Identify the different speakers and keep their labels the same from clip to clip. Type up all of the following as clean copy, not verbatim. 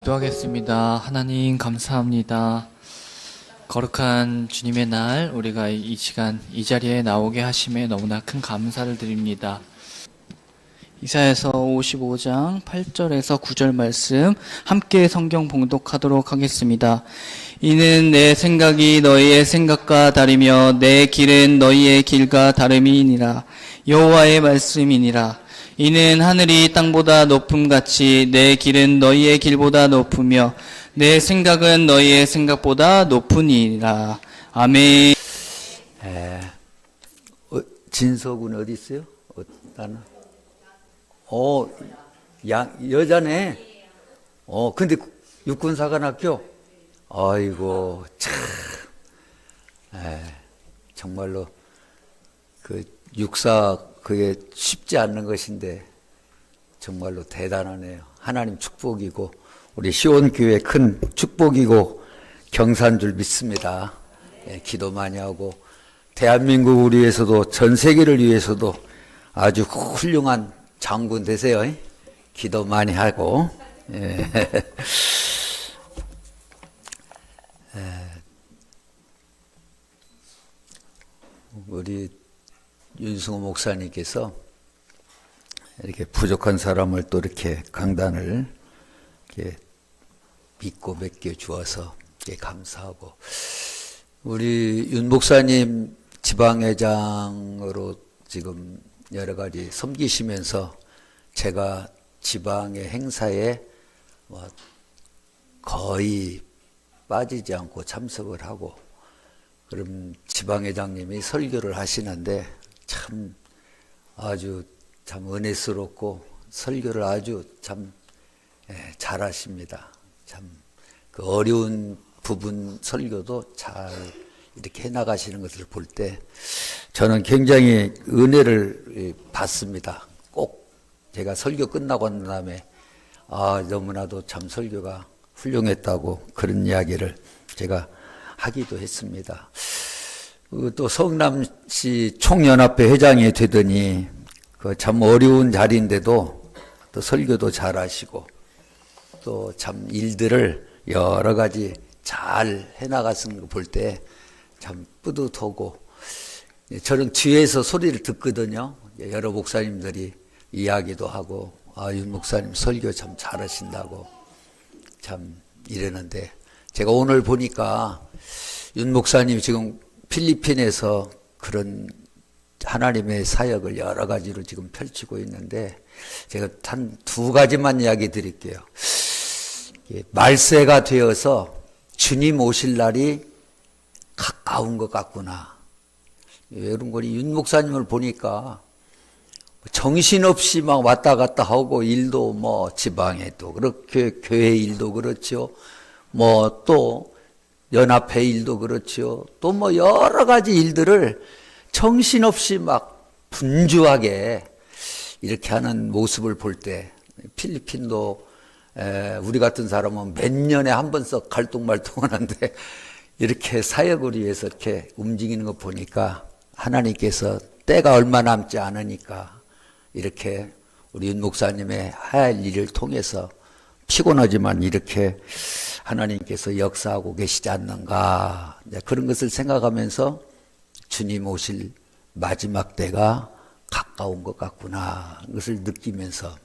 Speaker 1: 기도하겠습니다. 하나님 감사합니다. 거룩한 주님의 날 우리가 이 시간 이 자리에 나오게 하심에 너무나 큰 감사를 드립니다. 이사야서 55장 8절에서 9절 말씀 함께 성경 봉독하도록 하겠습니다. 이는 내 생각이 너희의 생각과 다르며 내 길은 너희의 길과 다름이니라. 여호와의 말씀이니라. 이는 하늘이 땅보다 높음같이 내 길은 너희의 길보다 높으며 내 생각은 너희의 생각보다 높으니라. 아멘.
Speaker 2: 진석은 어디 있어요? 나는. 여자네. 근데 육군사관학교. 아이고 참. 정말로 그 육사 그게 쉽지 않는 것인데 정말로 대단하네요. 하나님 축복이고 우리 시온교회 큰 축복이고 경사인 줄 믿습니다. 기도 많이 하고 대한민국을 위해서도 전 세계를 위해서도 아주 훌륭한 장군 되세요. 기도 많이 하고. 우리 윤승호 목사님께서 이렇게 부족한 사람을 또 이렇게 강단을 이렇게 믿고 맡겨 주어서 감사하고, 우리 윤 목사님 지방회장으로 지금 여러 가지 섬기시면서 제가 지방의 행사에 거의 빠지지 않고 참석을 하고, 그럼 지방회장님이 설교를 하시는데 참 아주 참 은혜스럽고 설교를 아주 참 잘하십니다. 참 그 어려운 부분 설교도 잘 이렇게 해나가시는 것을 볼 때 저는 굉장히 은혜를 받습니다. 꼭 제가 설교 끝나고 난 다음에 너무나도 참 설교가 훌륭했다고 그런 이야기를 제가 하기도 했습니다. 또 성남시 총연합회 회장이 되더니 그 참 어려운 자리인데도 또 설교도 잘하시고 또 참 일들을 여러 가지 잘 해나가는 거 볼 때 참 뿌듯하고, 저는 뒤에서 소리를 듣거든요. 여러 목사님들이 이야기도 하고 윤 목사님 설교 참 잘하신다고 참 이러는데, 제가 오늘 보니까 윤 목사님이 지금 필리핀에서 그런 하나님의 사역을 여러 가지로 지금 펼치고 있는데, 제가 한 두 가지만 이야기 드릴게요. 말세가 되어서 주님 오실 날이 가까운 것 같구나. 여러분, 윤 목사님을 보니까 정신없이 막 왔다 갔다 하고, 일도 지방에도 그렇게 교회 일도 그렇죠. 또 연합회 일도 그렇죠. 또 여러 가지 일들을 정신없이 막 분주하게 이렇게 하는 모습을 볼 때, 필리핀도 우리 같은 사람은 몇 년에 한 번씩 갈등말동 하는데 이렇게 사역을 위해서 이렇게 움직이는 거 보니까 하나님께서 때가 얼마 남지 않으니까 이렇게 우리 윤 목사님의 할 일을 통해서 피곤하지만 이렇게 하나님께서 역사하고 계시지 않는가, 그런 것을 생각하면서 주님 오실 마지막 때가 가까운 것 같구나, 그것을 느끼면서,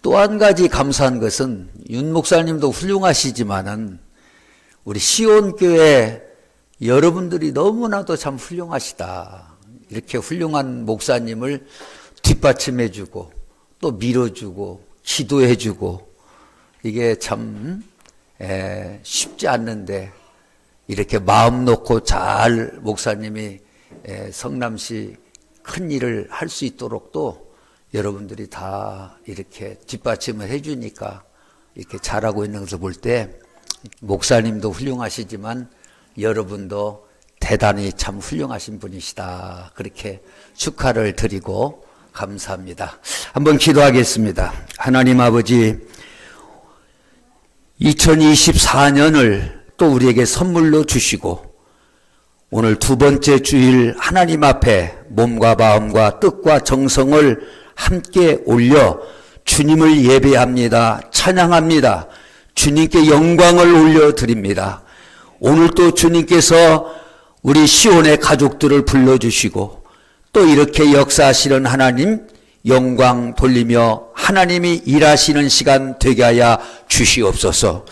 Speaker 2: 또 한 가지 감사한 것은 윤 목사님도 훌륭하시지만은 우리 시온교회 여러분들이 너무나도 참 훌륭하시다. 이렇게 훌륭한 목사님을 뒷받침해주고 또 밀어주고 기도해주고, 이게 참 쉽지 않는데 이렇게 마음 놓고 잘 목사님이 성남시 큰 일을 할 수 있도록 또 여러분들이 다 이렇게 뒷받침을 해주니까 이렇게 잘하고 있는 것을 볼 때, 목사님도 훌륭하시지만 여러분도 대단히 참 훌륭하신 분이시다, 그렇게 축하를 드리고 감사합니다. 한번 기도하겠습니다. 하나님 아버지, 2024년을 또 우리에게 선물로 주시고 오늘 두 번째 주일 하나님 앞에 몸과 마음과 뜻과 정성을 함께 올려 주님을 예배합니다. 찬양합니다. 주님께 영광을 올려드립니다. 오늘 또 주님께서 우리 시온의 가족들을 불러주시고 또 이렇게 역사하시는 하나님 영광 돌리며 하나님이 일하시는 시간 되게 하여 주시옵소서.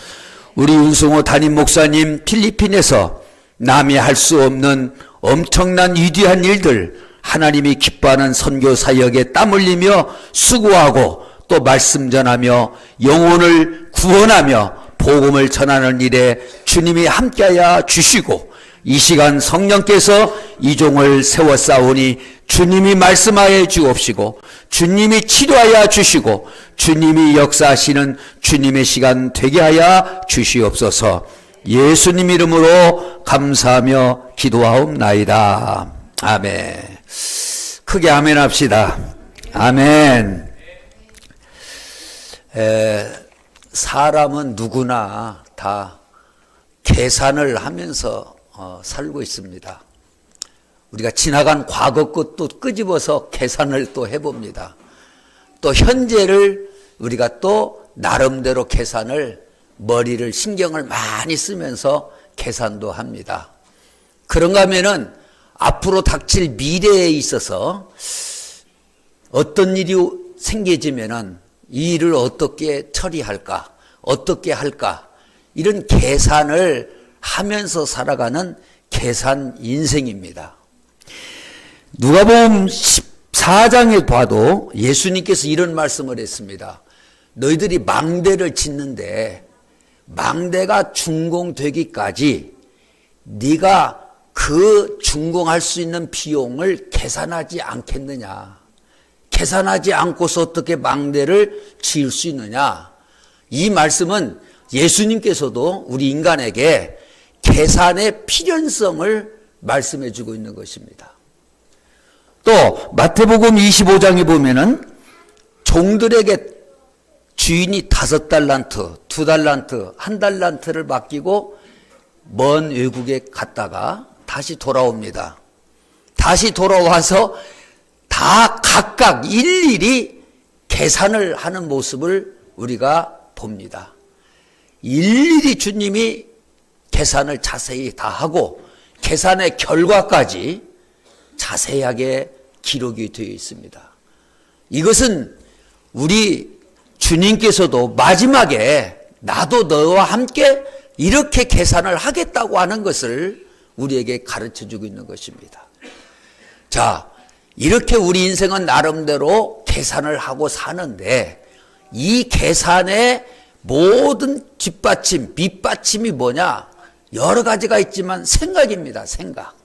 Speaker 2: 우리 윤승호 담임 목사님 필리핀에서 남이 할 수 없는 엄청난 위대한 일들, 하나님이 기뻐하는 선교 사역에 땀 흘리며 수고하고 또 말씀 전하며 영혼을 구원하며 복음을 전하는 일에 주님이 함께하여 주시고 이 시간 성령께서 이 종을 세워 싸우니 주님이 말씀하여 주옵시고 주님이 치료하여 주시고 주님이 역사하시는 주님의 시간 되게 하여 주시옵소서. 예수님 이름으로 감사하며 기도하옵나이다. 아멘. 크게 아멘 합시다. 아멘. 사람은 누구나 다 계산을 하면서 살고 있습니다. 우리가 지나간 과거 것도 끄집어서 계산을 또 해봅니다. 또 현재를 우리가 또 나름대로 계산을 머리를 신경을 많이 쓰면서 계산도 합니다. 그런가 하면은 앞으로 닥칠 미래에 있어서 어떤 일이 생겨지면은 이 일을 어떻게 처리할까, 어떻게 할까, 이런 계산을 하면서 살아가는 계산 인생입니다. 누가복음 14장에 봐도 예수님께서 이런 말씀을 했습니다. 너희들이 망대를 짓는데 망대가 준공되기까지 네가 그 준공할 수 있는 비용을 계산하지 않겠느냐. 계산하지 않고서 어떻게 망대를 지을 수 있느냐. 이 말씀은 예수님께서도 우리 인간에게 계산의 필연성을 말씀해 주고 있는 것입니다. 또 마태복음 25장에 보면은 종들에게 주인이 5달란트, 2달란트, 1달란트를 맡기고 먼 외국에 갔다가 다시 돌아옵니다. 다시 돌아와서 다 각각 일일이 계산을 하는 모습을 우리가 봅니다. 일일이 주님이 계산을 자세히 다 하고 계산의 결과까지 자세하게 기록이 되어 있습니다. 이것은 우리 주님께서도 마지막에 나도 너와 함께 이렇게 계산을 하겠다고 하는 것을 우리에게 가르쳐주고 있는 것입니다. 자, 이렇게 우리 인생은 나름대로 계산을 하고 사는데 이 계산의 모든 뒷받침, 밑받침이 뭐냐? 여러 가지가 있지만 생각입니다. 생각.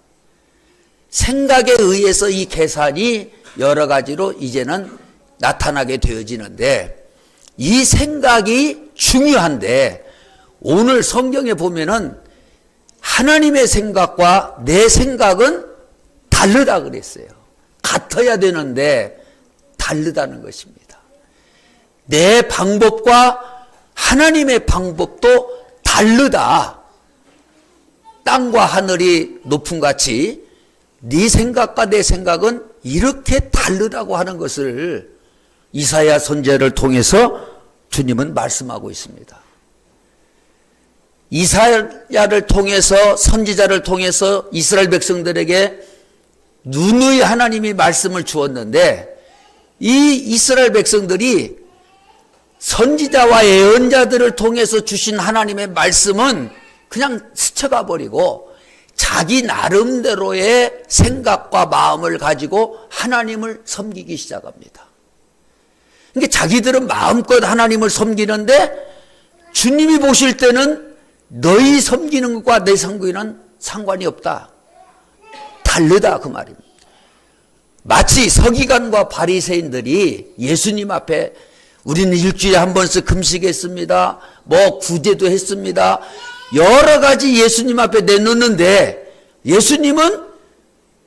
Speaker 2: 생각에 의해서 이 계산이 여러 가지로 이제는 나타나게 되어지는데 이 생각이 중요한데 오늘 성경에 보면은 하나님의 생각과 내 생각은 다르다 그랬어요. 같아야 되는데 다르다는 것입니다. 내 방법과 하나님의 방법도 다르다. 땅과 하늘이 높음같이 네 생각과 내 생각은 이렇게 다르다고 하는 것을 이사야 선지자를 통해서 주님은 말씀하고 있습니다. 이사야를 통해서 선지자를 통해서 이스라엘 백성들에게 누누이 하나님이 말씀을 주었는데 이 이스라엘 백성들이 선지자와 예언자들을 통해서 주신 하나님의 말씀은 그냥 스쳐가 버리고 자기 나름대로의 생각과 마음을 가지고 하나님을 섬기기 시작합니다. 그러니까 자기들은 마음껏 하나님을 섬기는데 주님이 보실 때는 너희 섬기는 것과 내 섬기는 상관이 없다. 다르다 그 말입니다. 마치 서기관과 바리새인들이 예수님 앞에 우리는 일주일에 한 번씩 금식했습니다. 뭐 구제도 했습니다. 여러 가지 예수님 앞에 내놓는데 예수님은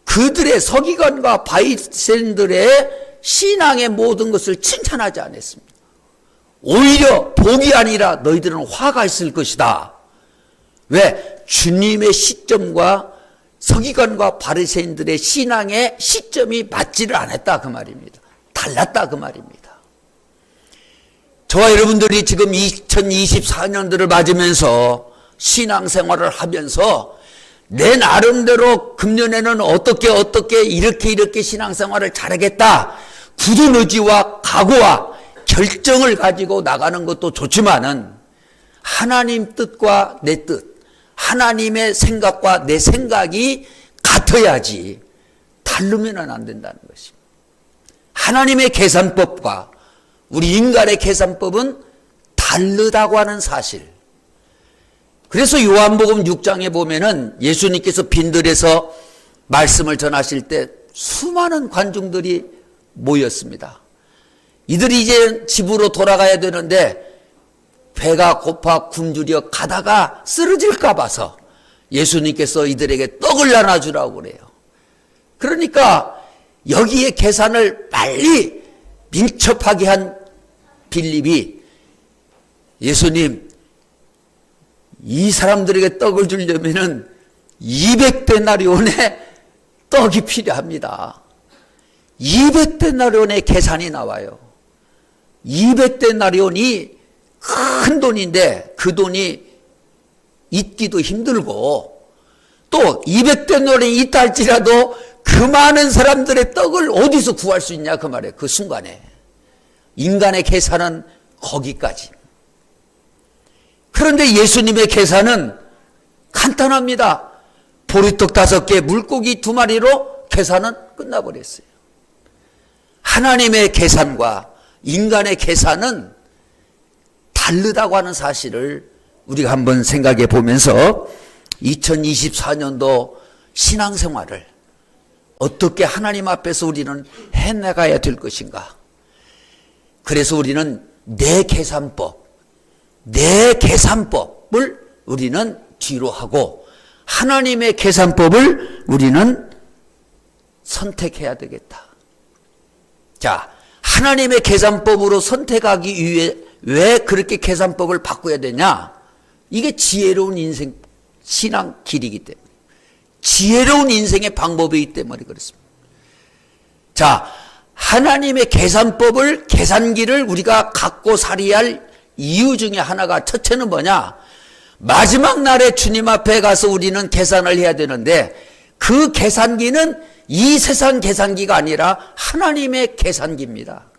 Speaker 2: 그들의 서기관과 바리새인들의 신앙의 모든 것을 칭찬하지 않았습니다. 오히려 복이 아니라 너희들은 화가 있을 것이다. 왜? 주님의 시점과 서기관과 바리새인들의 신앙의 시점이 맞지를 않았다 그 말입니다. 달랐다 그 말입니다. 저와 여러분들이 지금 2024년도를 맞으면서 신앙생활을 하면서 내 나름대로 금년에는 어떻게 이렇게 신앙생활을 잘하겠다 굳은 의지와 각오와 결정을 가지고 나가는 것도 좋지만은 하나님 뜻과 내 뜻, 하나님의 생각과 내 생각이 같아야지 다르면은 안 된다는 것입니다. 하나님의 계산법과 우리 인간의 계산법은 다르다고 하는 사실. 그래서 요한복음 6장에 보면은 예수님께서 빈들에서 말씀을 전하실 때 수많은 관중들이 모였습니다. 이들이 이제 집으로 돌아가야 되는데 배가 고파 굶주려 가다가 쓰러질까 봐서 예수님께서 이들에게 떡을 나눠주라고 그래요. 그러니까 여기에 계산을 빨리 민첩하게 한 빌립이 예수님, 이 사람들에게 떡을 주려면은 200데나리온의 떡이 필요합니다. 200데나리온의 계산이 나와요. 200데나리온이 큰 돈인데 그 돈이 잊기도 힘들고 또 200데나리온이 있다 할지라도 그 많은 사람들의 떡을 어디서 구할 수 있냐 그 말이에요. 그 순간에. 인간의 계산은 거기까지. 그런데 예수님의 계산은 간단합니다. 보리떡 5개, 물고기 2마리로 계산은 끝나버렸어요. 하나님의 계산과 인간의 계산은 다르다고 하는 사실을 우리가 한번 생각해 보면서 2024년도 신앙생활을 어떻게 하나님 앞에서 우리는 해나가야 될 것인가. 그래서 우리는 내 계산법을 우리는 뒤로 하고 하나님의 계산법을 우리는 선택해야 되겠다. 자, 하나님의 계산법으로 선택하기 위해 왜 그렇게 계산법을 바꿔야 되냐? 이게 지혜로운 인생, 신앙 길이기 때문에. 지혜로운 인생의 방법이기 때문에 그렇습니다. 자, 하나님의 계산법을, 계산기를 우리가 갖고 살아야 할 이유 중에 하나가 첫째는 뭐냐? 마지막 날에 주님 앞에 가서 우리는 계산을 해야 되는데 그 계산기는 이 세상 계산기가 아니라 하나님의 계산기입니다.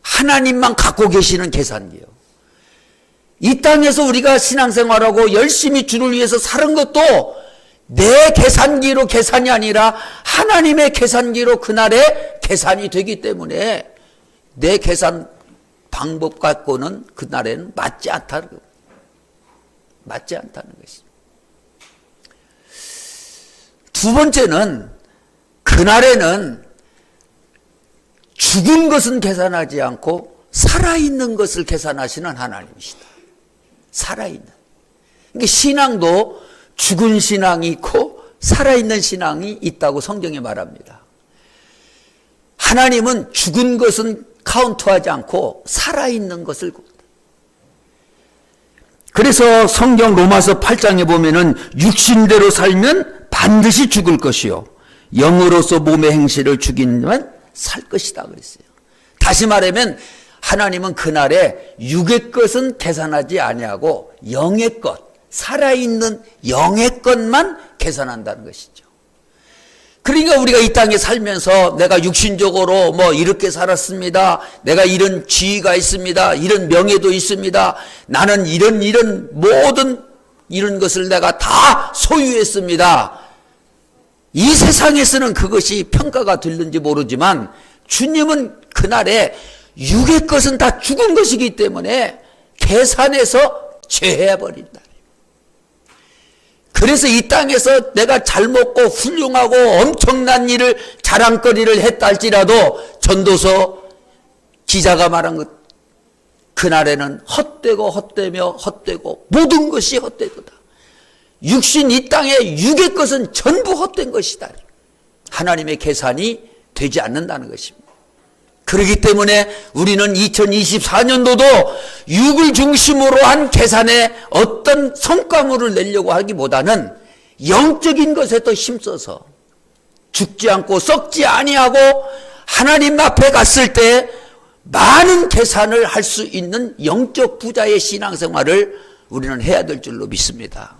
Speaker 2: 하나님만 갖고 계시는 계산기요. 이 땅에서 우리가 신앙생활하고 열심히 주를 위해서 사는 것도 내 계산기로 계산이 아니라 하나님의 계산기로 그날에 계산이 되기 때문에 내 계산 방법 갖고는 그날에는 맞지 않다는 것입니다. 두 번째는 그날에는 죽은 것은 계산하지 않고 살아있는 것을 계산하시는 하나님이시다. 살아있는. 그러니까 신앙도 죽은 신앙이 있고 살아있는 신앙이 있다고 성경에 말합니다. 하나님은 죽은 것은 카운트하지 않고 살아있는 것을. 그래서 성경 로마서 8장에 보면은 육신대로 살면 반드시 죽을 것이요 영으로서 몸의 행실을 죽이면 살 것이다 그랬어요. 다시 말하면 하나님은 그날에 육의 것은 계산하지 아니하고 영의 것, 살아있는 영의 것만 계산한다는 것이죠. 그러니까 우리가 이 땅에 살면서 내가 육신적으로 뭐 이렇게 살았습니다. 내가 이런 지위가 있습니다. 이런 명예도 있습니다. 나는 이런 모든 이런 것을 내가 다 소유했습니다. 이 세상에서는 그것이 평가가 될는지 모르지만 주님은 그날에 육의 것은 다 죽은 것이기 때문에 계산해서 제해버린다. 그래서 이 땅에서 내가 잘 먹고 훌륭하고 엄청난 일을 자랑거리를 했다 할지라도 전도서 기자가 말한 것 그날에는 헛되며 헛되고 모든 것이 헛되도다. 육신 이 땅에 육의 것은 전부 헛된 것이다. 하나님의 계산이 되지 않는다는 것입니다. 그렇기 때문에 우리는 2024년도도 육을 중심으로 한 계산에 어떤 성과물을 내려고 하기보다는 영적인 것에 더 힘써서 죽지 않고 썩지 아니하고 하나님 앞에 갔을 때 많은 계산을 할 수 있는 영적 부자의 신앙생활을 우리는 해야 될 줄로 믿습니다.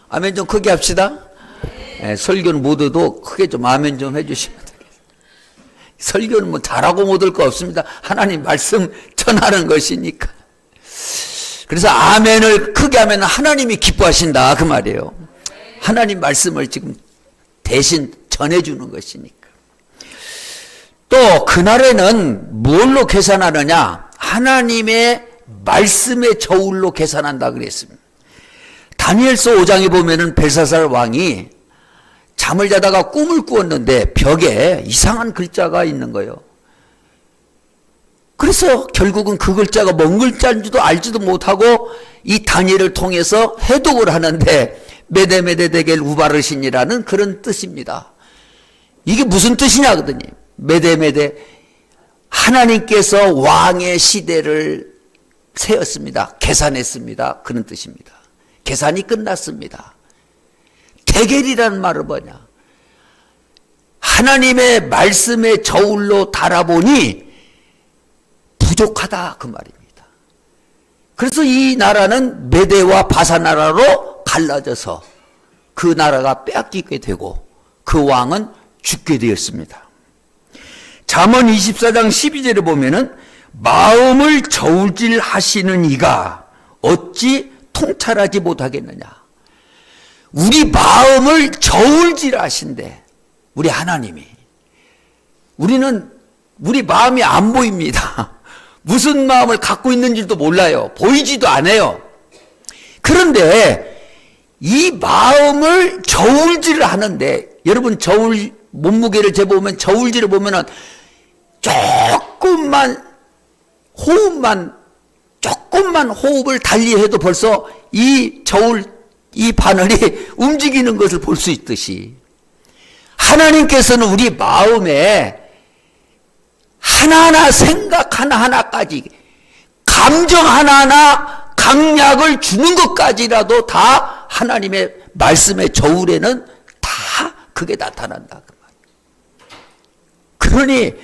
Speaker 2: 아멘 좀 크게 합시다. 네, 설교는 못해도 크게 좀 아멘 좀 해주시면 되겠습니다. 설교는 뭐 잘하고 못할 거 없습니다. 하나님 말씀 전하는 것이니까. 그래서 아멘을 크게 하면 하나님이 기뻐하신다 그 말이에요. 하나님 말씀을 지금 대신 전해주는 것이니까. 또 그날에는 뭘로 계산하느냐? 하나님의 말씀의 저울로 계산한다 그랬습니다. 다니엘서 5장에 보면은 벨사살 왕이 잠을 자다가 꿈을 꾸었는데 벽에 이상한 글자가 있는 거예요. 그래서 결국은 그 글자가 뭔 글자인지도 알지도 못하고 이 다니엘을 통해서 해독을 하는데 메데메데데겔 우바르신이라는 그런 뜻입니다. 이게 무슨 뜻이냐거든요. 메데메데, 하나님께서 왕의 시대를 세웠습니다. 계산했습니다. 그런 뜻입니다. 계산이 끝났습니다. 대겔이라는 말은 뭐냐? 하나님의 말씀의 저울로 달아보니 부족하다 그 말입니다. 그래서 이 나라는 메데와 바사 나라로 갈라져서 그 나라가 빼앗기게 되고 그 왕은 죽게 되었습니다. 잠언 24장 12절에 보면은 마음을 저울질 하시는 이가 어찌 통찰하지 못하겠느냐. 우리 마음을 저울질 하신대. 우리 하나님이. 우리는 우리 마음이 안 보입니다. 무슨 마음을 갖고 있는지도 몰라요. 보이지도 않아요. 그런데 이 마음을 저울질을 하는데 여러분 저울 몸무게를 재보면 저울질을 보면은 조금만 호흡을 달리해도 벌써 이 저울 이 바늘이 움직이는 것을 볼 수 있듯이 하나님께서는 우리 마음에 하나하나 생각 하나하나까지 감정 하나하나 강약을 주는 것까지라도 다 하나님의 말씀의 저울에는 다 그게 나타난다 그 말이에요. 그러니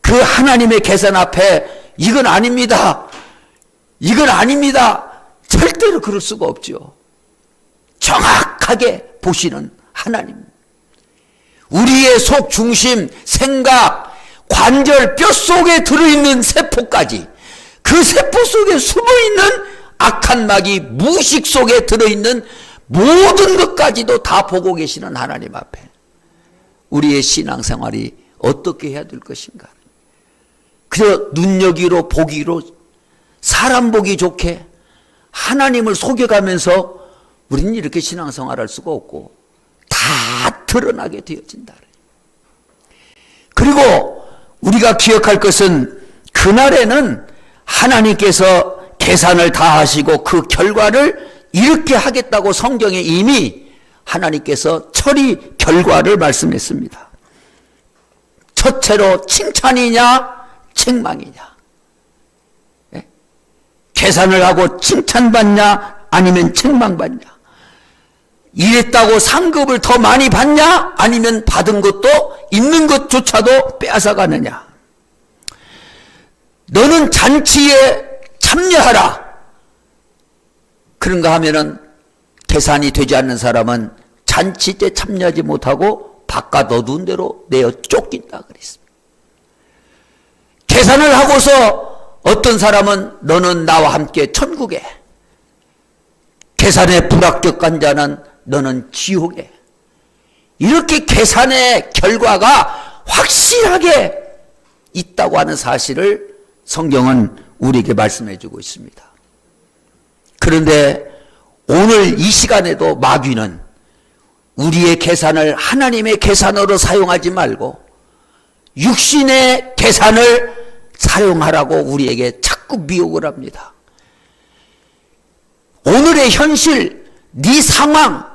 Speaker 2: 그 하나님의 계산 앞에 이건 아닙니다. 이건 아닙니다. 절대로 그럴 수가 없죠. 정확하게 보시는 하나님. 우리의 속 중심, 생각, 관절, 뼈 속에 들어있는 세포까지 그 세포 속에 숨어있는 악한 마귀, 무식 속에 들어있는 모든 것까지도 다 보고 계시는 하나님 앞에 우리의 신앙생활이 어떻게 해야 될 것인가. 그저 눈여기로 보기로 사람 보기 좋게 하나님을 속여가면서 우리는 이렇게 신앙생활할 수가 없고 다 드러나게 되어진다. 그리고 우리가 기억할 것은 그날에는 하나님께서 계산을 다 하시고 그 결과를 이렇게 하겠다고 성경에 이미 하나님께서 처리 결과를 말씀했습니다. 첫째로 칭찬이냐 책망이냐. 예? 계산을 하고 칭찬받냐 아니면 책망받냐. 이랬다고 상급을 더 많이 받냐 아니면 받은 것도 있는 것조차도 빼앗아가느냐. 너는 잔치에 참여하라. 그런가 하면은 계산이 되지 않는 사람은 잔치 때 참여하지 못하고 바깥 어두운 데로 내어 쫓긴다 그랬습니다. 계산을 하고서 어떤 사람은 너는 나와 함께 천국에, 계산에 불합격한 자는 너는 지옥에. 이렇게 계산의 결과가 확실하게 있다고 하는 사실을 성경은 우리에게 말씀해 주고 있습니다. 그런데 오늘 이 시간에도 마귀는 우리의 계산을 하나님의 계산으로 사용하지 말고 육신의 계산을 사용하라고 우리에게 자꾸 미혹을 합니다. 오늘의 현실, 네 상황,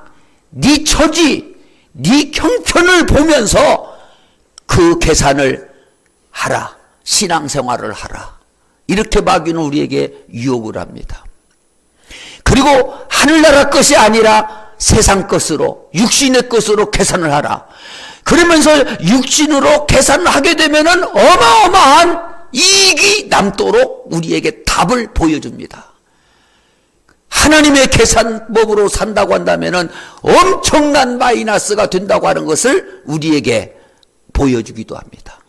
Speaker 2: 네 처지, 네 형편을 보면서 그 계산을 하라. 신앙생활을 하라. 이렇게 마귀는 우리에게 유혹을 합니다. 그리고 하늘나라 것이 아니라 세상 것으로, 육신의 것으로 계산을 하라. 그러면서 육신으로 계산을 하게 되면은 어마어마한 이익이 남도록 우리에게 답을 보여줍니다. 하나님의 계산법으로 산다고 한다면 엄청난 마이너스가 된다고 하는 것을 우리에게 보여주기도 합니다.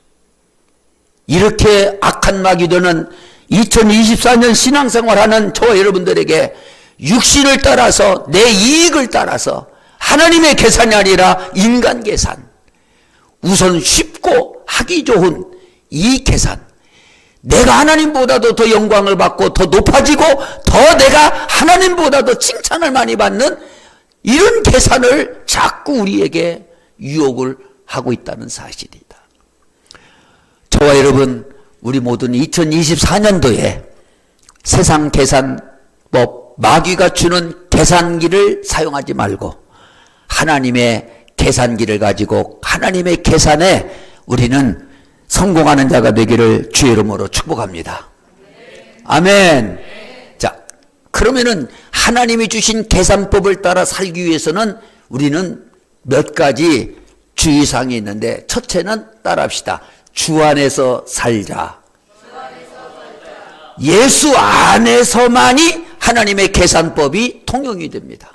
Speaker 2: 이렇게 악한 마귀들은 2024년 신앙생활하는 저와 여러분들에게 육신을 따라서 내 이익을 따라서 하나님의 계산이 아니라 인간 계산, 우선 쉽고 하기 좋은 이 계산, 내가 하나님보다도 더 영광을 받고 더 높아지고 더 내가 하나님보다도 칭찬을 많이 받는 이런 계산을 자꾸 우리에게 유혹을 하고 있다는 사실이다. 저와 여러분, 우리 모두는 2024년도에 세상 계산법, 마귀가 주는 계산기를 사용하지 말고 하나님의 계산기를 가지고 하나님의 계산에 우리는 성공하는 자가 되기를 주의 이름으로 축복합니다. 아멘. 자, 그러면은 하나님이 주신 계산법을 따라 살기 위해서는 우리는 몇 가지 주의사항이 있는데, 첫째는 따라합시다. 주 안에서 살자. 예수 안에서만이 하나님의 계산법이 통용이 됩니다.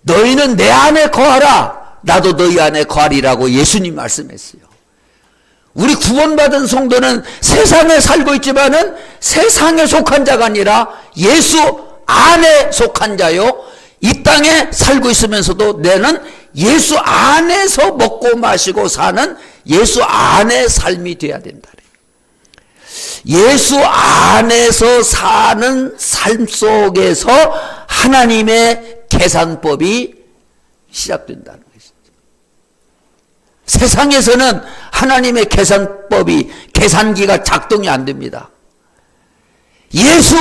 Speaker 2: 너희는 내 안에 거하라, 나도 너희 안에 거하리라고 예수님 말씀했어요. 우리 구원받은 성도는 세상에 살고 있지만은 세상에 속한 자가 아니라 예수 안에 속한 자요, 이 땅에 살고 있으면서도 내는 예수 안에서 먹고 마시고 사는 예수 안의 삶이 되어야 된다. 예수 안에서 사는 삶 속에서 하나님의 계산법이 시작된다는 것이죠. 세상에서는 하나님의 계산법이, 계산기가 작동이 안 됩니다. 예수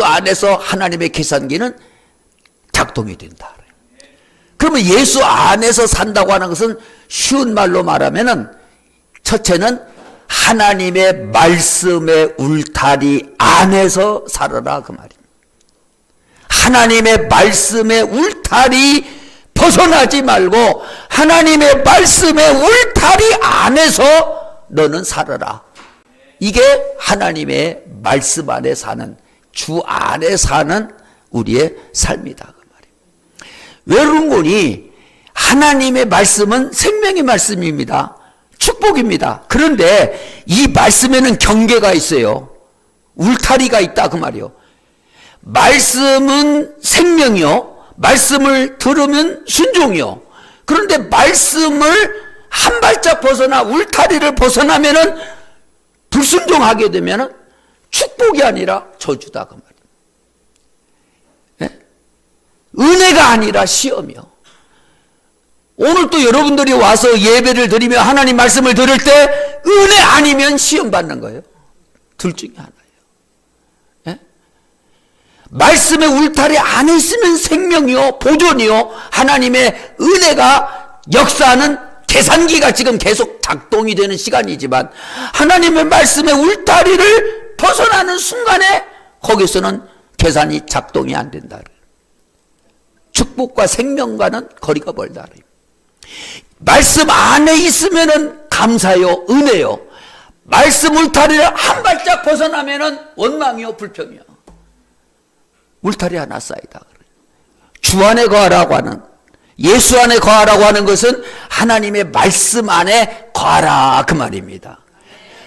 Speaker 2: 안에서 하나님의 계산기는 작동이 된다. 그러면 예수 안에서 산다고 하는 것은 쉬운 말로 말하면은, 첫째는 하나님의 말씀의 울타리 안에서 살아라, 그 말입니다. 하나님의 말씀의 울타리 벗어나지 말고 하나님의 말씀의 울타리 안에서 너는 살아라. 이게 하나님의 말씀 안에 사는, 주 안에 사는 우리의 삶이다, 그 말입니다. 왜 그런 거니? 하나님의 말씀은 생명의 말씀입니다. 축복입니다. 그런데 이 말씀에는 경계가 있어요. 울타리가 있다, 그 말이요. 말씀은 생명이요, 말씀을 들으면 순종이요. 그런데 말씀을 한 발짝 벗어나 울타리를 벗어나면은, 불순종하게 되면은 축복이 아니라 저주다, 그 말이에요. 네? 은혜가 아니라 시험이요. 오늘 또 여러분들이 와서 예배를 드리며 하나님 말씀을 들을 때 은혜 아니면 시험 받는 거예요. 둘 중에 하나예요. 예? 말씀의 울타리 안에 있으면 생명이요, 보존이요, 하나님의 은혜가 역사하는 계산기가 지금 계속 작동이 되는 시간이지만, 하나님의 말씀의 울타리를 벗어나는 순간에 거기서는 계산이 작동이 안 된다. 축복과 생명과는 거리가 멀다. 말씀 안에 있으면은 감사요, 은혜요. 말씀 울타리를 한 발짝 벗어나면은 원망이요, 불평이요. 울타리 하나 쌓이다. 주 안에 거하라고 하는, 예수 안에 거하라고 하는 것은 하나님의 말씀 안에 거하라, 그 말입니다.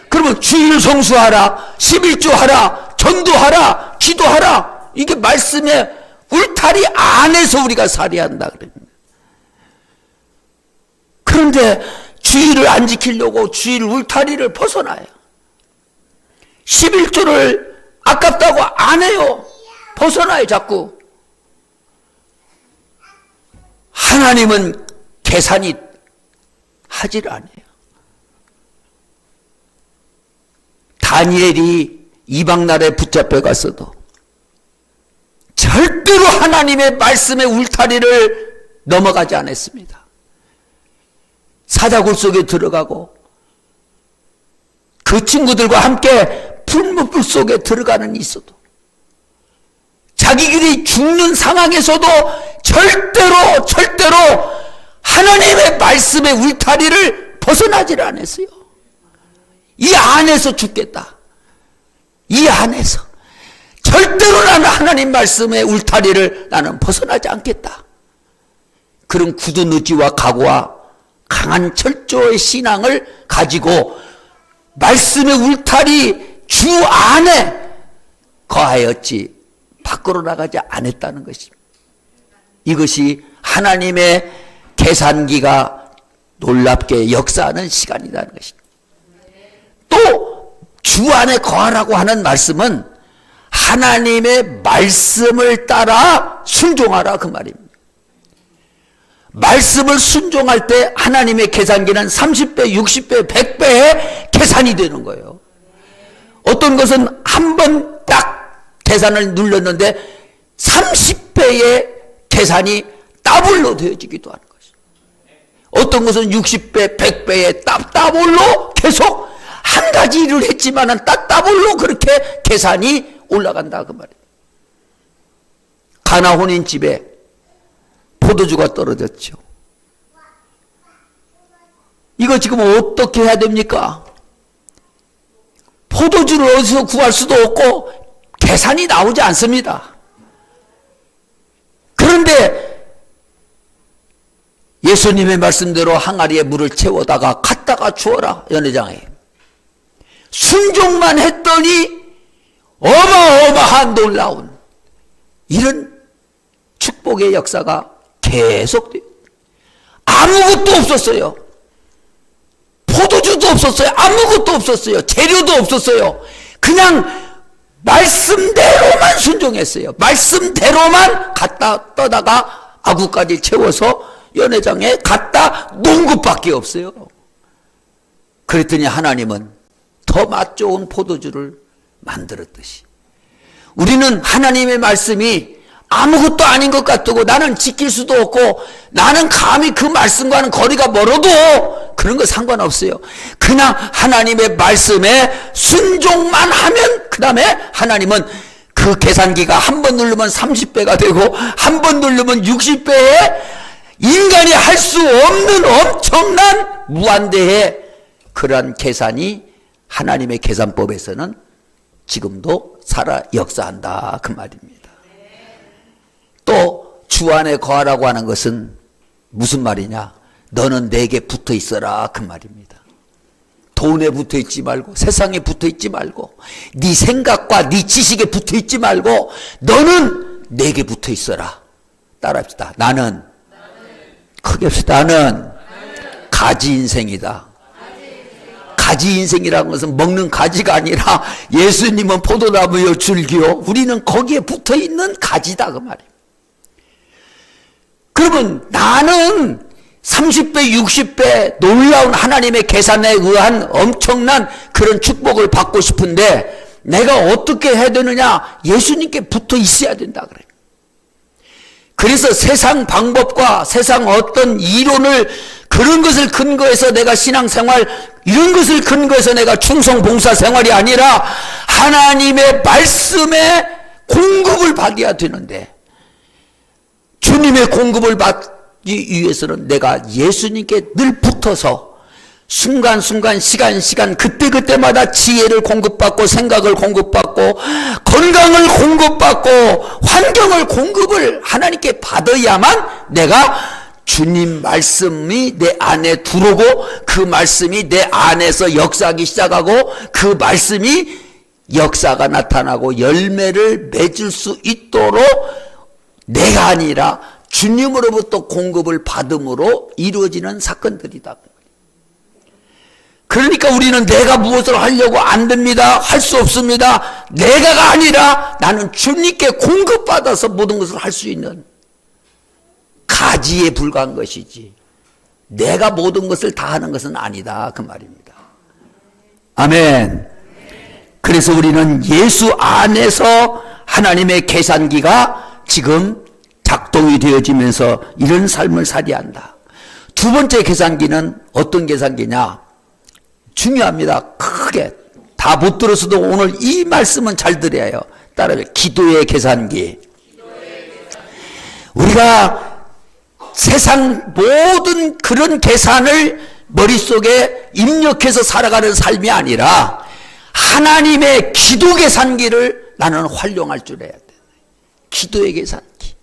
Speaker 2: 그러면 주일 성수하라, 11조 하라, 전도하라, 기도하라, 이게 말씀의 울타리 안에서 우리가 살아야 한다 그럽니다. 그런데 주의를 안 지키려고 주일 울타리를 벗어나요. 11조를 아깝다고 안 해요. 벗어나요, 자꾸. 하나님은 계산이 하지를 않아요. 다니엘이 이방나라에 붙잡혀 갔어도 절대로 하나님의 말씀의 울타리를 넘어가지 않았습니다. 사자굴 속에 들어가고 그 친구들과 함께 풀무불 속에 들어가는 있어도, 자기들이 죽는 상황에서도 절대로 하나님의 말씀의 울타리를 벗어나지를 않았어요. 이 안에서 죽겠다. 이 안에서. 절대로 나는 하나님 말씀의 울타리를 나는 벗어나지 않겠다. 그런 굳은 의지와 각오와 강한 철저의 신앙을 가지고 말씀의 울타리 주 안에 거하였지 밖으로 나가지 않았다는 것입니다. 이것이 하나님의 계산기가 놀랍게 역사하는 시간이라는 것입니다. 또 주 안에 거하라고 하는 말씀은 하나님의 말씀을 따라 순종하라 그 말입니다. 말씀을 순종할 때 하나님의 계산기는 30배, 60배, 100배의 계산이 되는 거예요. 어떤 것은 한 번 딱 계산을 눌렀는데 30배의 계산이 더블로 되어지기도 하는 것이죠. 어떤 것은 60배, 100배의 더블로 계속 한 가지 일을 했지만은 더블로 그렇게 계산이 올라간다 그 말이에요. 가나 혼인집에 포도주가 떨어졌죠. 이거 지금 어떻게 해야 됩니까? 포도주를 어디서 구할 수도 없고 계산이 나오지 않습니다. 그런데 예수님의 말씀대로 항아리에 물을 채워다가 갖다가 주어라 연회장에. 순종만 했더니 어마어마한 놀라운 이런 축복의 역사가 계속돼요. 아무것도 없었어요. 포도주도 없었어요. 아무것도 없었어요. 재료도 없었어요. 그냥 말씀대로만 순종했어요. 말씀대로만 갖다 떠다가 아구까지 채워서 연회장에 갖다 놓은 것밖에 없어요. 그랬더니 하나님은 더 맛 좋은 포도주를 만들었듯이 우리는 하나님의 말씀이 아무것도 아닌 것 같고 나는 지킬 수도 없고 나는 감히 그 말씀과는 거리가 멀어도 그런 거 상관없어요. 그냥 하나님의 말씀에 순종만 하면 그 다음에 하나님은 그 계산기가 한 번 누르면 30배가 되고 한 번 누르면 60배에 인간이 할 수 없는 엄청난 무한대의 그러한 계산이 하나님의 계산법에서는 지금도 살아 역사한다 그 말입니다. 또 주 안에 거하라고 하는 것은 무슨 말이냐? 너는 내게 붙어 있어라 그 말입니다. 돈에 붙어 있지 말고 세상에 붙어 있지 말고 네 생각과 네 지식에 붙어 있지 말고 너는 내게 붙어 있어라. 따라합시다. 나는 크게 합시다. 나는 가지 인생이다. 가지 인생이라는 것은 먹는 가지가 아니라 예수님은 포도나무요 줄기요 우리는 거기에 붙어 있는 가지다 그 말이에요. 그러면 나는 30배 60배 놀라운 하나님의 계산에 의한 엄청난 그런 축복을 받고 싶은데 내가 어떻게 해야 되느냐? 예수님께 붙어 있어야 된다 그래요. 그래서 세상 방법과 세상 어떤 이론을 그런 것을 근거해서 내가 신앙생활 이런 것을 근거해서 내가 충성 봉사 생활이 아니라 하나님의 말씀에 공급을 받아야 되는데 주님의 공급을 받기 위해서는 내가 예수님께 늘 붙어서 순간순간 시간 그때그때마다 지혜를 공급받고 생각을 공급받고 건강을 공급받고 환경을 공급을 하나님께 받아야만 내가 주님 말씀이 내 안에 들어오고 그 말씀이 내 안에서 역사하기 시작하고 그 말씀이 역사가 나타나고 열매를 맺을 수 있도록 내가 아니라 주님으로부터 공급을 받음으로 이루어지는 사건들이다. 그러니까 우리는 내가 무엇을 하려고 안 됩니다. 할 수 없습니다. 내가가 아니라 나는 주님께 공급받아서 모든 것을 할 수 있는 가지에 불과한 것이지 내가 모든 것을 다 하는 것은 아니다 그 말입니다. 아멘. 그래서 우리는 예수 안에서 하나님의 계산기가 지금 작동이 되어지면서 이런 삶을 살아야 한다. 두 번째 계산기는 어떤 계산기냐? 중요합니다. 크게 다 못 들었어도 오늘 이 말씀은 잘 들어야 해요. 따라서 기도의 계산기. 우리가 세상 모든 그런 계산을 머릿속에 입력해서 살아가는 삶이 아니라 하나님의 기도 계산기를 나는 활용할 줄 알아야 돼. 기도의 계산기.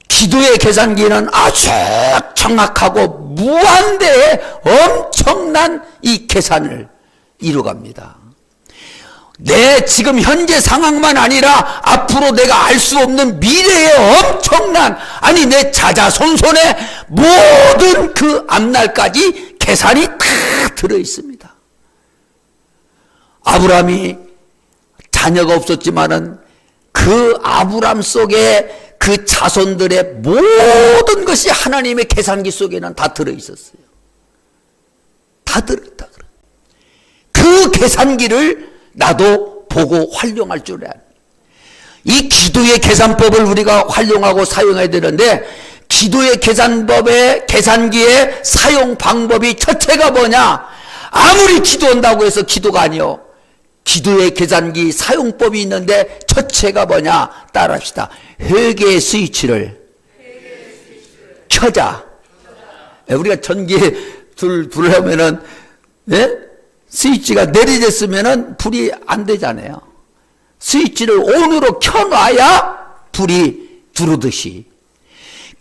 Speaker 2: 기도의 계산기는 아주 정확하고 무한대의 엄청난 이 계산을 이루갑니다. 내 지금 현재 상황만 아니라 앞으로 내가 알 수 없는 미래의 엄청난, 아니 내 자자손손의 모든 그 앞날까지 계산이 다 들어있습니다. 아브라함이 자녀가 없었지만은 그 아브라함 속에 그 자손들의 모든 것이 하나님의 계산기 속에는 다 들어있었어요. 다 들어있다. 그 계산기를 나도 보고 활용할 줄 알아야 돼. 이 기도의 계산법을 우리가 활용하고 사용해야 되는데, 기도의 계산법의 계산기의 사용 방법이 첫째가 뭐냐? 아무리 기도한다고 해서 기도가 아니요. 기도의 계산기 사용법이 있는데 첫째가 뭐냐? 따라합시다. 회개의 스위치를 켜자. 우리가 전기 불을 하면은, 예? 스위치가 내려졌으면은 불이 안 되잖아요. 스위치를 온으로 켜놔야 불이 들어오듯이,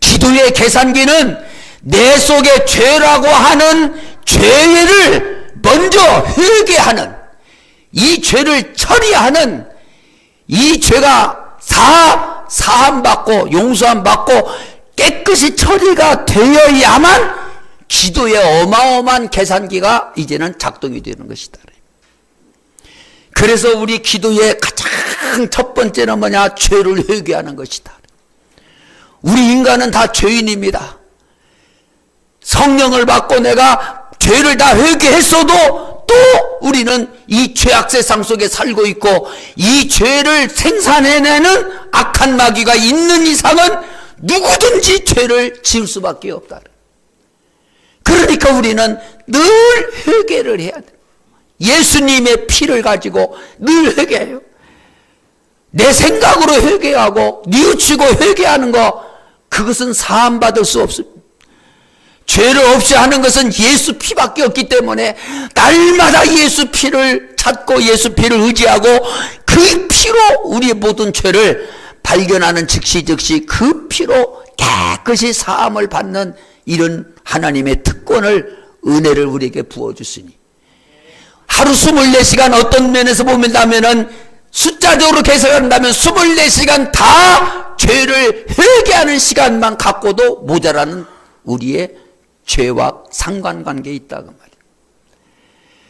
Speaker 2: 기도의 계산기는 내 속에 죄라고 하는 죄를 먼저 회개하는, 이 죄를 처리하는, 이 죄가 사함받고 용서함받고 깨끗이 처리가 되어야만 기도의 어마어마한 계산기가 이제는 작동이 되는 것이다. 그래서 우리 기도의 가장 첫 번째는 뭐냐? 죄를 회개하는 것이다. 우리 인간은 다 죄인입니다. 성령을 받고 내가 죄를 다 회개했어도 또 우리는 이 죄악 세상 속에 살고 있고, 이 죄를 생산해내는 악한 마귀가 있는 이상은 누구든지 죄를 지을 수밖에 없다. 그러니까 우리는 늘 회개를 해야 돼. 예수님의 피를 가지고 늘 회개해요. 내 생각으로 회개하고 뉘우치고 회개하는 거, 그것은 사함받을 수 없습니다. 죄를 없이 하는 것은 예수 피밖에 없기 때문에 날마다 예수 피를 찾고 예수 피를 의지하고 그 피로 우리의 모든 죄를 발견하는 즉시 그 피로 깨끗이 사함을 받는 이런 하나님의 특권을, 은혜를 우리에게 부어주시니, 하루 24시간 어떤 면에서 보면은 숫자적으로 계산한다면 24시간 다 죄를 회개하는 시간만 갖고도 모자라는 우리의 죄와 상관관계에 있다고 말이에요.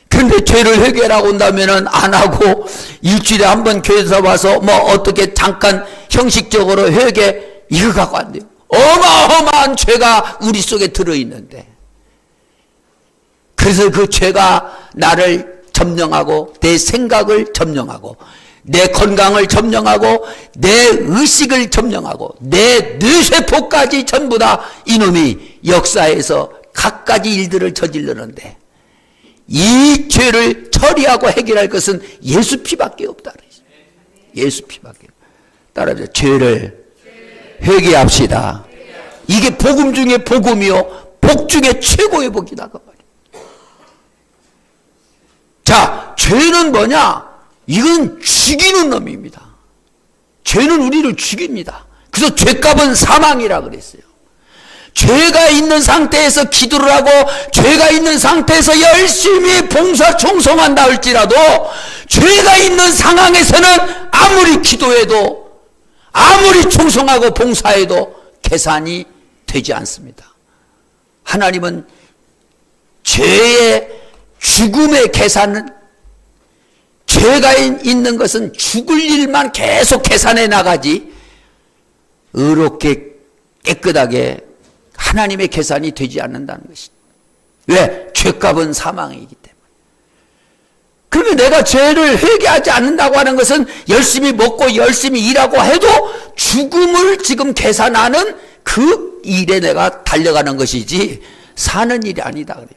Speaker 2: 그런데 죄를 회개하라고 한다면은 안 하고 일주일에 한 번 교회에서 와서 뭐 어떻게 잠깐 형식적으로 회개, 이거 갖고 안 돼요. 어마어마한 죄가 우리 속에 들어있는데, 그래서 그 죄가 나를 점령하고 내 생각을 점령하고 내 건강을 점령하고 내 의식을 점령하고 내 뇌세포까지 전부 다 이놈이 역사에서 갖가지 일들을 저지르는데, 이 죄를 처리하고 해결할 것은 예수 피밖에 없다. 예수 피밖에. 따라서 죄를 회개합시다. 이게 복음 중에 복음이요, 복 중에 최고의 복이다 그 말이에요. 자, 죄는 뭐냐? 이건 죽이는 놈입니다. 죄는 우리를 죽입니다. 그래서 죄값은 사망이라 그랬어요. 죄가 있는 상태에서 기도를 하고 죄가 있는 상태에서 열심히 봉사 충성한다 할지라도, 죄가 있는 상황에서는 아무리 기도해도 아무리 충성하고 봉사해도 계산이 되지 않습니다. 하나님은 죄의 죽음의 계산은, 죄가 있는 것은 죽을 일만 계속 계산해 나가지 의롭게 깨끗하게 하나님의 계산이 되지 않는다는 것이다. 왜? 죄값은 사망이기 때문에. 그러면 내가 죄를 회개하지 않는다고 하는 것은 열심히 먹고 열심히 일하고 해도 죽음을 지금 계산하는 그 일에 내가 달려가는 것이지 사는 일이 아니다 그래요.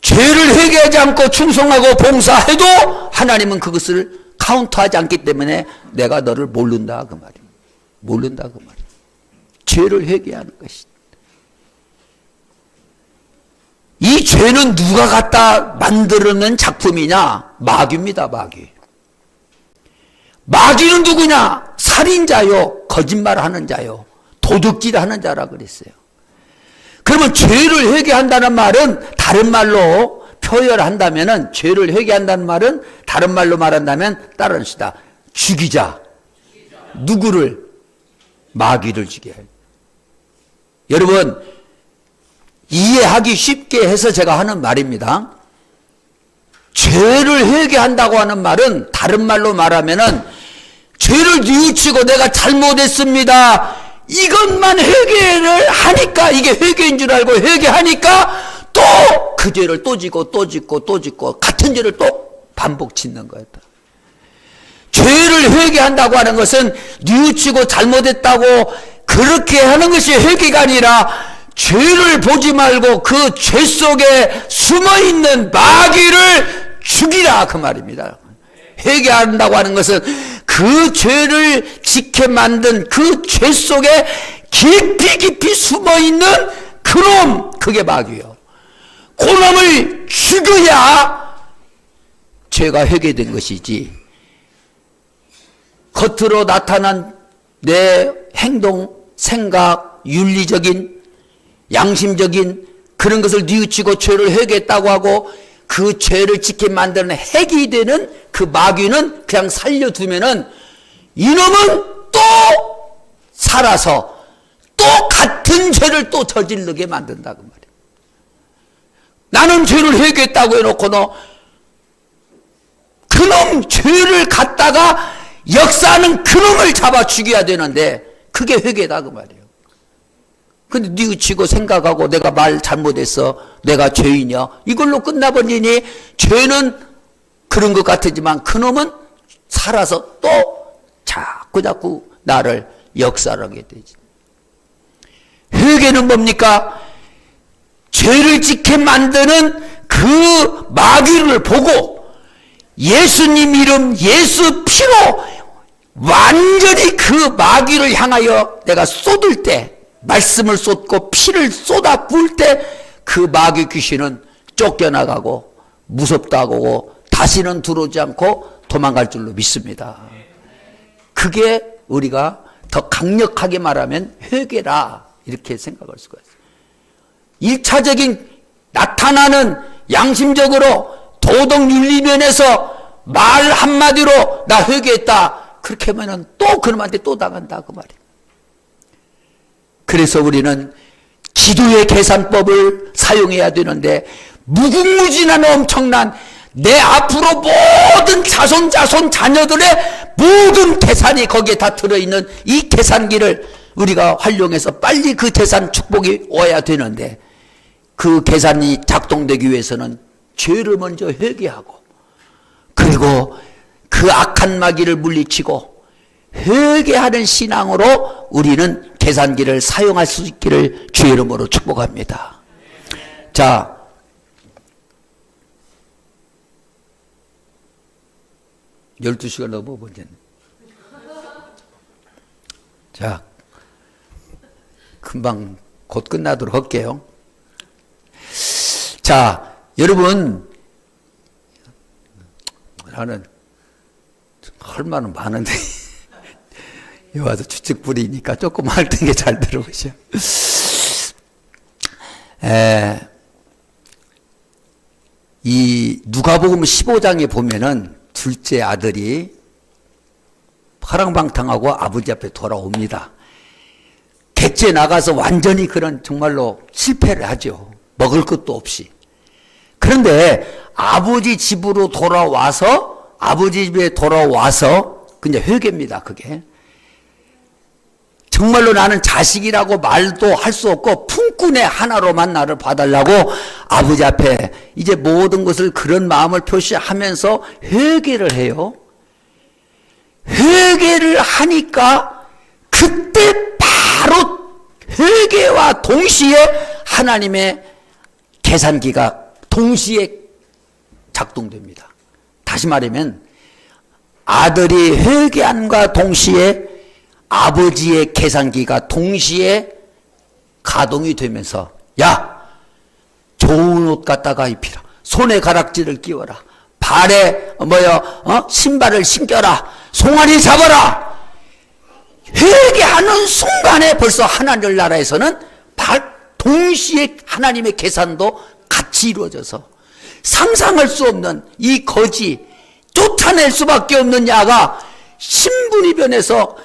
Speaker 2: 죄를 회개하지 않고 충성하고 봉사해도 하나님은 그것을 카운트하지 않기 때문에 내가 너를 모른다 그 말이에요. 모른다 그 말이에요. 죄를 회개하는 것이. 이 죄는 누가 갖다 만들어낸 작품이냐? 마귀입니다, 마귀. 마귀는 누구냐? 살인자요, 거짓말하는 자요, 도둑질하는 자라 그랬어요. 그러면 죄를 회개한다는 말은 다른 말로 표현한다면은, 죄를 회개한다는 말은 다른 말로 말한다면 다른 것이다. 죽이자. 누구를? 마귀를 죽여야 해요. 여러분, 이해하기 쉽게 해서 제가 하는 말입니다. 죄를 회개한다고 하는 말은 다른 말로 말하면은 죄를 뉘우치고 내가 잘못했습니다, 이것만 회개를 하니까, 이게 회개인 줄 알고 회개하니까 또 그 죄를 또 짓고 또 짓고 또 짓고 같은 죄를 또 반복 짓는 거예요. 죄를 회개한다고 하는 것은 뉘우치고 잘못했다고 그렇게 하는 것이 회개가 아니라, 죄를 보지 말고 그 죄 속에 숨어있는 마귀를 죽이라, 그 말입니다. 회개한다고 하는 것은 그 죄를 짓게 만든 그 죄 속에 깊이 깊이 숨어있는 그놈, 그게 마귀요. 그놈을 죽여야 죄가 회개된 것이지, 겉으로 나타난 내 행동, 생각, 윤리적인, 양심적인 그런 것을 뉘우치고 죄를 회개했다고 하고 그 죄를 짓게 만드는 핵이 되는 그 마귀는 그냥 살려두면은 이놈은 또 살아서 또 같은 죄를 또 저지르게 만든다, 그 말이에요. 나는 죄를 회개했다고 해놓고 너 그놈 죄를 갖다가 역사하는 그놈을 잡아 죽여야 되는데, 그게 회개다, 그 말이에요. 근데 뉘우치고 생각하고 내가 말 잘못했어, 내가 죄인이야, 이걸로 끝나버리니 죄는 그런 것 같지만 그놈은 살아서 또 자꾸 나를 역사하게 되지. 회개는 뭡니까? 죄를 짓게 만드는 그 마귀를 보고 예수님 이름, 예수 피로 완전히 그 마귀를 향하여 내가 쏟을 때, 말씀을 쏟고 피를 쏟아 부을 때 그 마귀 귀신은 쫓겨나가고 무섭다고 다시는 들어오지 않고 도망갈 줄로 믿습니다. 그게 우리가 더 강력하게 말하면 회개라, 이렇게 생각할 수가 있어요. 1차적인 나타나는 양심적으로 도덕 윤리 면에서 말 한마디로 나 회개했다, 그렇게 하면은 또 그놈한테 또 당한다, 그 말이에요. 그래서 우리는 기도의 계산법을 사용해야 되는데, 무궁무진한 엄청난 내 앞으로 모든 자손 자녀들의 모든 계산이 거기에 다 들어있는 이 계산기를 우리가 활용해서 빨리 그 계산 축복이 와야 되는데, 그 계산이 작동되기 위해서는 죄를 먼저 회개하고, 그리고 그 악한 마귀를 물리치고 회개하는 신앙으로 우리는 계산기를 사용할 수 있기를 주의 이름으로 축복합니다. 자, (12시가) 넘어버렸네. 자, 금방 곧 끝나도록 할게요. 자, 여러분, 나는 할 말은 많은데 여기 와서 추측 부리니까 조금 할 때 잘 들어보셔. 이 누가복음 15장에 보면은 둘째 아들이 파랑방탕하고 아버지 앞에 돌아옵니다. 객지에 나가서 완전히 그런 정말로 실패를 하죠. 먹을 것도 없이. 그런데 아버지 집으로 돌아와서, 아버지 집에 돌아와서 그냥 회개입니다, 그게. 정말로 나는 자식이라고 말도 할 수 없고 품꾼의 하나로만 나를 봐달라고 아버지 앞에 이제 모든 것을 그런 마음을 표시하면서 회개를 해요. 회개를 하니까 그때 바로 회개와 동시에 하나님의 계산기가 동시에 작동됩니다. 다시 말하면 아들이 회개함과 동시에 아버지의 계산기가 동시에 가동이 되면서, 야, 좋은 붉은 옷 갖다가 입히라. 손에 가락지를 끼워라. 발에 신발을 신겨라. 송아리 잡아라. 회개하는 순간에 벌써 하나님 나라에서는 동시에 하나님의 계산도 같이 이루어져서 상상할 수 없는 이 거지, 쫓아낼 수밖에 없는 야가 신분이 변해서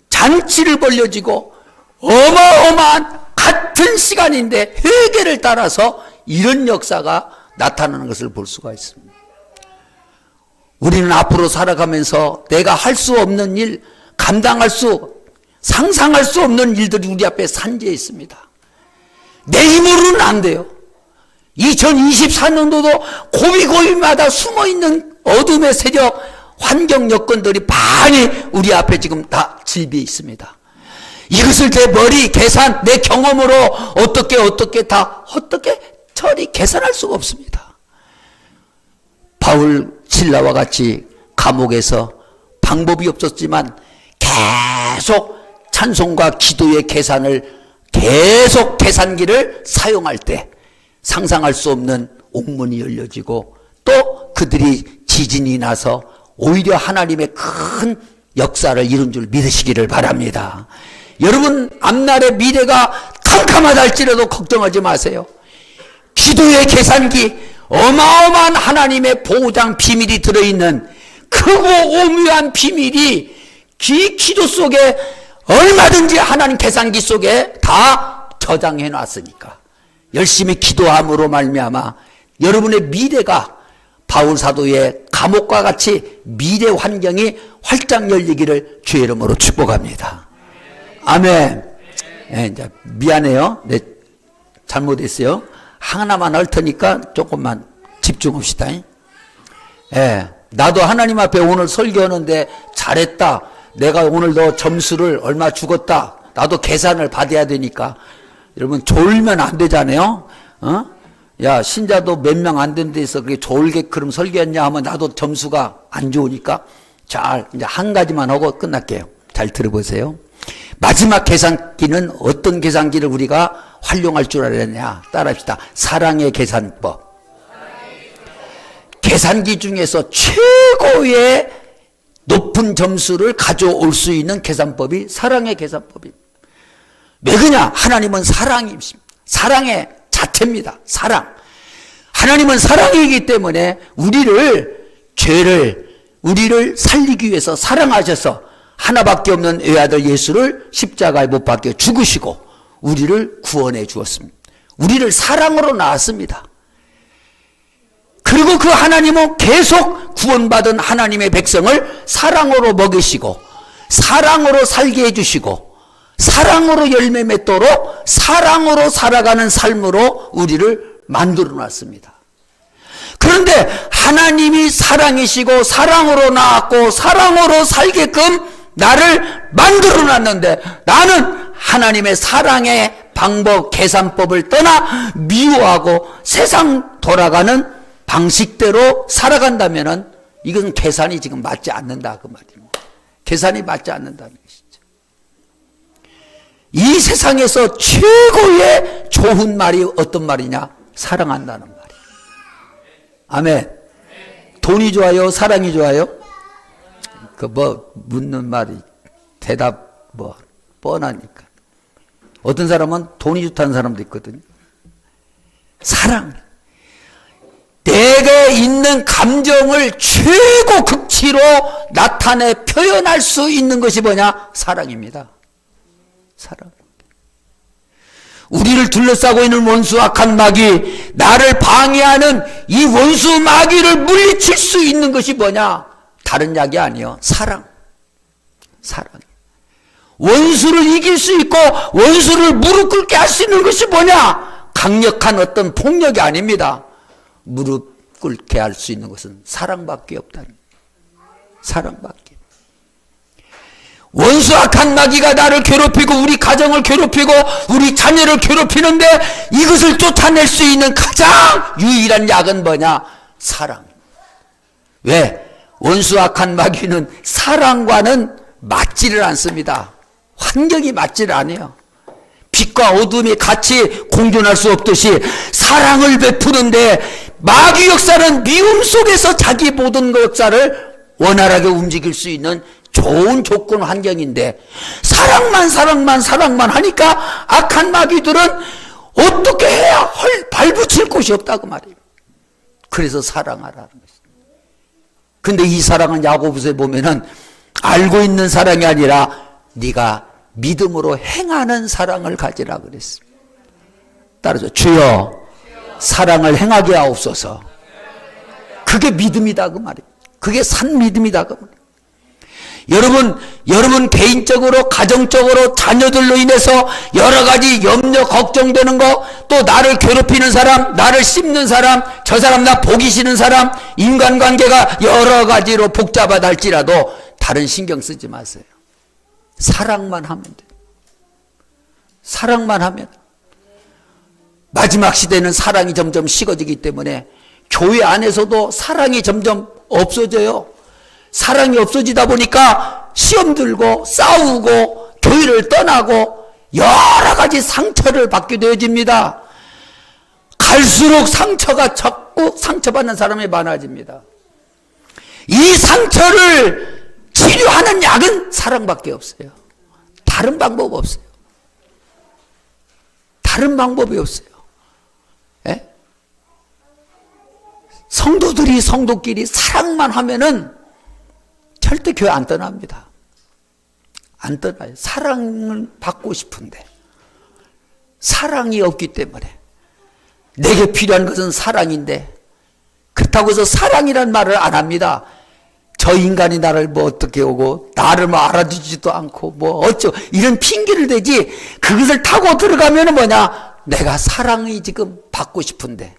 Speaker 2: 잔치를 벌려지고 어마어마한 같은 시간인데 회개를 따라서 이런 역사가 나타나는 것을 볼 수가 있습니다. 우리는 앞으로 살아가면서 내가 할 수 없는 일, 상상할 수 없는 일들이 우리 앞에 산재해 있습니다. 내 힘으로는 안 돼요. 2024년도도 고비고비마다 숨어있는 어둠의 세력, 환경 여건들이 많이 우리 앞에 지금 다 질비해 있습니다. 이것을 내 머리 계산, 내 경험으로 어떻게 처리 계산할 수가 없습니다. 바울 신라와 같이 감옥에서 방법이 없었지만 계속 찬송과 기도의 계속 계산기를 사용할 때 상상할 수 없는 옥문이 열려지고 또 그들이 지진이 나서 오히려 하나님의 큰 역사를 이룬 줄 믿으시기를 바랍니다. 여러분 앞날의 미래가 캄캄하다 할지라도 걱정하지 마세요. 기도의 계산기, 어마어마한 하나님의 보호장 비밀이 들어있는 크고 오묘한 비밀이 기도 속에 얼마든지 하나님 계산기 속에 다 저장해 놨으니까 열심히 기도함으로 말미암아 여러분의 미래가 바울 사도의 감옥과 같이 미래 환경이 활짝 열리기를 주의 이름으로 축복합니다. 아멘. 이제 미안해요. 내 잘못했어요. 하나만 할 테니까 조금만 집중합시다. 나도 하나님 앞에 오늘 설교하는데 잘했다. 내가 오늘 너 점수를 얼마 주겠다. 나도 계산을 받아야 되니까. 여러분 졸면 안 되잖아요. 야 신자도 몇 명 안 된 데서 그렇게 졸게 그럼 설교했냐 하면 나도 점수가 안 좋으니까 잘 이제 한 가지만 하고 끝날게요. 잘 들어보세요. 마지막 계산기는 어떤 계산기를 우리가 활용할 줄 알았냐? 따라합시다. 사랑의 계산법. 계산기 중에서 최고의 높은 점수를 가져올 수 있는 계산법이 사랑의 계산법입니다. 왜 그러냐? 하나님은 사랑이십니다. 사랑의 자체입니다. 사랑. 하나님은 사랑이기 때문에 우리를 살리기 위해서 사랑하셔서 하나밖에 없는 외아들 예수를 십자가에 못 박혀 죽으시고 우리를 구원해 주었습니다. 우리를 사랑으로 낳았습니다. 그리고 그 하나님은 계속 구원받은 하나님의 백성을 사랑으로 먹이시고 사랑으로 살게 해주시고 사랑으로 열매 맺도록 사랑으로 살아가는 삶으로 우리를 만들어 놨습니다. 그런데 하나님이 사랑이시고 사랑으로 낳았고 사랑으로 살게끔 나를 만들어 놨는데 나는 하나님의 사랑의 방법, 계산법을 떠나 미워하고 세상 돌아가는 방식대로 살아간다면은 이건 계산이 지금 맞지 않는다 그 말입니다. 계산이 맞지 않는다는 것이죠. 이 세상에서 최고의 좋은 말이 어떤 말이냐? 사랑한다는 말이에요. 아멘. 돈이 좋아요? 사랑이 좋아요? 묻는 말이 대답 뻔하니까. 어떤 사람은 돈이 좋다는 사람도 있거든요. 사랑. 내게 있는 감정을 최고 극치로 나타내 표현할 수 있는 것이 뭐냐? 사랑입니다. 사랑. 우리를 둘러싸고 있는 원수 악한 마귀, 나를 방해하는 이 원수 마귀를 물리칠 수 있는 것이 뭐냐? 다른 약이 아니요. 사랑. 사랑. 원수를 이길 수 있고 원수를 무릎 꿇게 할 수 있는 것이 뭐냐? 강력한 어떤 폭력이 아닙니다. 무릎 꿇게 할 수 있는 것은 사랑밖에 없다는 거예요. 사랑밖에. 원수 악한 마귀가 나를 괴롭히고 우리 가정을 괴롭히고 우리 자녀를 괴롭히는데 이것을 쫓아낼 수 있는 가장 유일한 약은 뭐냐? 사랑. 왜? 원수 악한 마귀는 사랑과는 맞지를 않습니다. 환경이 맞지를 않아요. 빛과 어둠이 같이 공존할 수 없듯이 사랑을 베푸는데 마귀 역사는 미움 속에서 자기 모든 역사를 원활하게 움직일 수 있는 좋은 조건 환경인데 사랑만 하니까 악한 마귀들은 어떻게 해야 발붙일 곳이 없다고 말이에요. 그래서 사랑하라는 것입니다. 근데 이 사랑은 야고보서에 보면은 알고 있는 사랑이 아니라 네가 믿음으로 행하는 사랑을 가지라 그랬습니다. 따라서 주여 사랑을 행하게 하옵소서. 그게 믿음이다 그 말이에요. 그게 산 믿음이다 그 말이에요. 여러분 개인적으로 가정적으로 자녀들로 인해서 여러 가지 염려 걱정되는 거, 또 나를 괴롭히는 사람, 나를 씹는 사람, 저 사람 나 보기 싫은 사람, 인간관계가 여러 가지로 복잡하다 할지라도 다른 신경 쓰지 마세요. 사랑만 하면 돼요. 사랑만 하면. 마지막 시대는 사랑이 점점 식어지기 때문에 교회 안에서도 사랑이 점점 없어져요. 사랑이 없어지다 보니까 시험 들고 싸우고 교회를 떠나고 여러 가지 상처를 받게 되어집니다. 갈수록 상처가 자꾸 상처받는 사람이 많아집니다. 이 상처를 치료하는 약은 사랑밖에 없어요. 다른 방법 없어요. 다른 방법이 없어요. 예? 성도들이 성도끼리 사랑만 하면은 절대 교회 안 떠납니다. 안 떠나요. 사랑을 받고 싶은데 사랑이 없기 때문에 내게 필요한 것은 사랑인데 그렇다고 해서 사랑이란 말을 안 합니다. 저 인간이 나를 뭐 어떻게 오고 나를 뭐 알아주지도 않고 뭐 어쩌 이런 핑계를 대지 그것을 타고 들어가면은 뭐냐 내가 사랑이 지금 받고 싶은데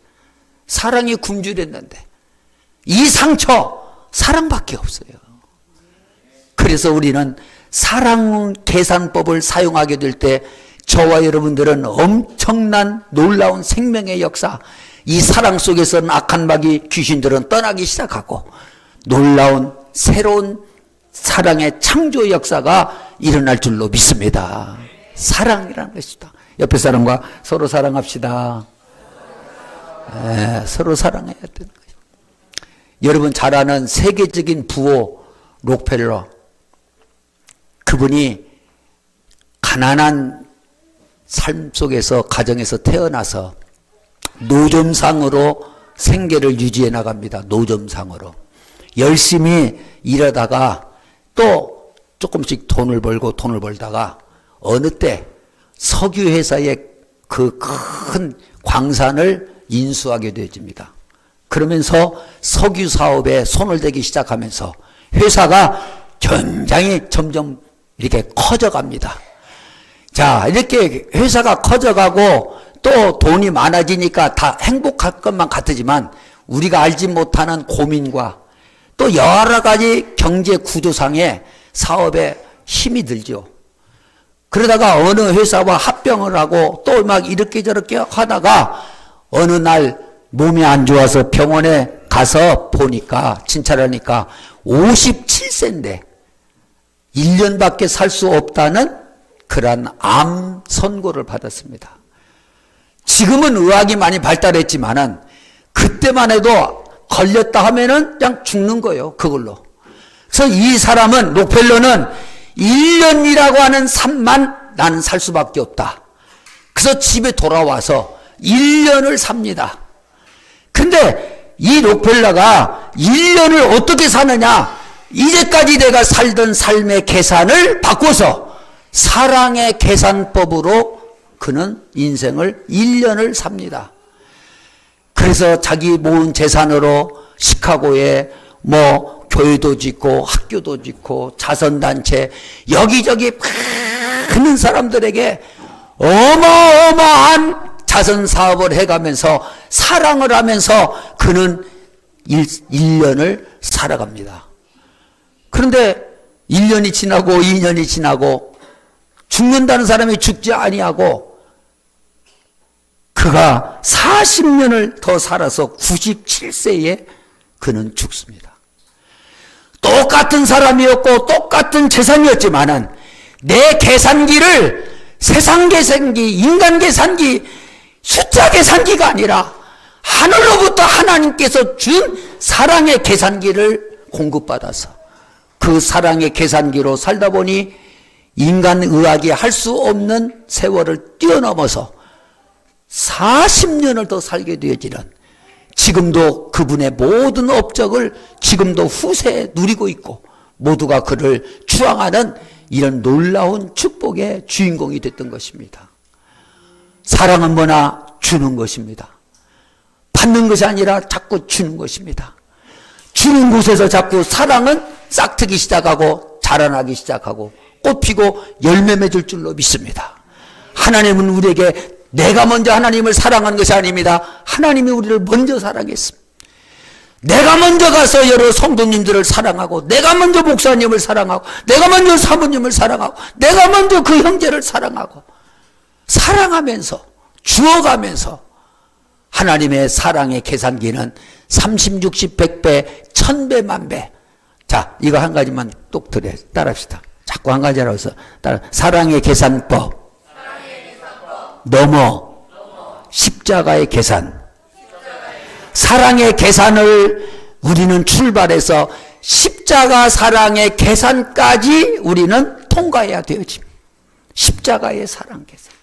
Speaker 2: 사랑이 굶주렸는데 이 상처 사랑밖에 없어요. 그래서 우리는 사랑 계산법을 사용하게 될 때 저와 여러분들은 엄청난 놀라운 생명의 역사, 이 사랑 속에서는 악한 마귀 귀신들은 떠나기 시작하고 놀라운 새로운 사랑의 창조 역사가 일어날 줄로 믿습니다. 사랑이라는 것이다. 옆에 사람과 서로 사랑합시다. 서로 사랑해야 되는 거예요. 여러분 잘 아는 세계적인 부호 록펠러, 그분이 가난한 삶 속에서 가정에서 태어나서 노점상으로 생계를 유지해 나갑니다. 노점상으로 열심히 일하다가 또 조금씩 돈을 벌다가 어느 때 석유회사의 그 큰 광산을 인수하게 되어집니다. 그러면서 석유 사업에 손을 대기 시작하면서 회사가 굉장히 점점 이렇게 커져갑니다. 자, 이렇게 회사가 커져가고 또 돈이 많아지니까 다 행복할 것만 같지만 우리가 알지 못하는 고민과 또 여러 가지 경제 구조상의 사업에 힘이 들죠. 그러다가 어느 회사와 합병을 하고 또 막 이렇게 저렇게 하다가 어느 날 몸이 안 좋아서 병원에 가서 보니까 진찰하니까 57세인데 1년밖에 살 수 없다는 그러한 암 선고를 받았습니다. 지금은 의학이 많이 발달했지만은 그때만 해도 걸렸다 하면은 그냥 죽는 거예요. 그걸로. 그래서 이 사람은 록펠러는 1년이라고 하는 삶만 나는 살 수밖에 없다. 그래서 집에 돌아와서 1년을 삽니다. 근데 이 록펠러가 1년을 어떻게 사느냐? 이제까지 내가 살던 삶의 계산을 바꿔서 사랑의 계산법으로 그는 인생을 1년을 삽니다. 그래서 자기 모은 재산으로 시카고에 뭐 교회도 짓고 학교도 짓고 자선단체 여기저기 많은 사람들에게 어마어마한 자선사업을 해가면서 사랑을 하면서 그는 1년을 살아갑니다. 그런데 1년이 지나고 2년이 지나고 죽는다는 사람이 죽지 아니하고 그가 40년을 더 살아서 97세에 그는 죽습니다. 똑같은 사람이었고 똑같은 재산이었지만은 내 계산기를 세상 계산기, 인간 계산기, 숫자 계산기가 아니라 하늘로부터 하나님께서 준 사랑의 계산기를 공급받아서 그 사랑의 계산기로 살다 보니 인간 의학이 할 수 없는 세월을 뛰어넘어서 40년을 더 살게 되어지는, 지금도 그분의 모든 업적을 지금도 후세에 누리고 있고 모두가 그를 추앙하는 이런 놀라운 축복의 주인공이 됐던 것입니다. 사랑은 뭐나 주는 것입니다. 받는 것이 아니라 자꾸 주는 것입니다. 주는 곳에서 자꾸 사랑은 싹트기 시작하고 자라나기 시작하고 꽃피고 열매 맺을 줄로 믿습니다. 하나님은 우리에게 내가 먼저 하나님을 사랑한 것이 아닙니다. 하나님이 우리를 먼저 사랑했습니다. 내가 먼저 가서 여러 성도님들을 사랑하고, 내가 먼저 목사님을 사랑하고, 내가 먼저 사모님을 사랑하고, 내가 먼저 그 형제를 사랑하고, 사랑하면서 주어가면서 하나님의 사랑의 계산기는 30, 60, 100배, 1000배, 만배. 자, 이거 한 가지만 똑 들여 따라합시다. 자꾸 한 가지라고 해서 따라. 사랑의 계산법 넘어 십자가의 계산. 사랑의 계산을 우리는 출발해서 십자가 사랑의 계산까지 우리는 통과해야 되어집니다. 십자가의 사랑 계산.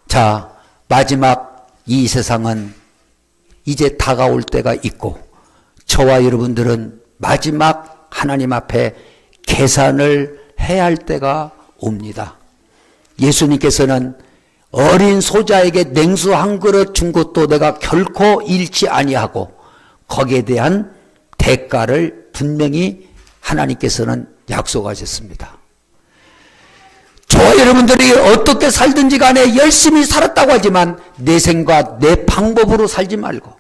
Speaker 2: 자, 마지막 이 세상은 이제 다가올 때가 있고, 저와 여러분들은 마지막 하나님 앞에 계산을 해야 할 때가 옵니다. 예수님께서는 어린 소자에게 냉수 한 그릇 준 것도 내가 결코 잃지 아니하고, 거기에 대한 대가를 분명히 하나님께서는 약속하셨습니다. 저와 여러분들이 어떻게 살든지 간에 열심히 살았다고 하지만 내 생각, 내 방법으로 살지 말고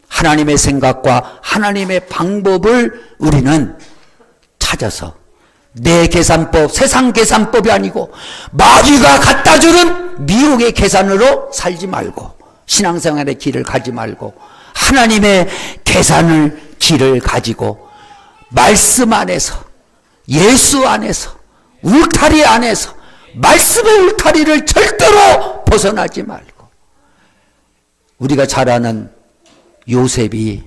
Speaker 2: 하나님의 생각과 하나님의 방법을 우리는 찾아서, 내 계산법, 세상 계산법이 아니고 마귀가 갖다 주는 미혹의 계산으로 살지 말고, 신앙생활의 길을 가지 말고 하나님의 계산을 길을 가지고 말씀 안에서, 예수 안에서, 울타리 안에서, 말씀의 울타리를 절대로 벗어나지 말고, 우리가 잘 아는 요셉이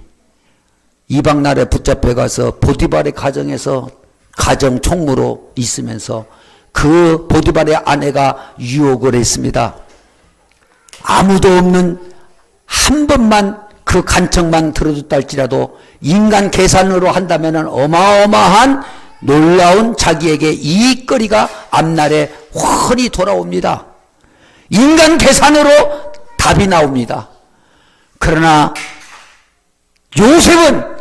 Speaker 2: 이방 나라에 붙잡혀 가서 보디발의 가정에서 가정 총무로 있으면서 그 보디발의 아내가 유혹을 했습니다. 아무도 없는 한 번만 그 간청만 들어줬다 할지라도 인간 계산으로 한다면 어마어마한 놀라운 자기에게 이익거리가 앞날에 훤히 돌아옵니다. 인간 계산으로 답이 나옵니다. 그러나 요셉은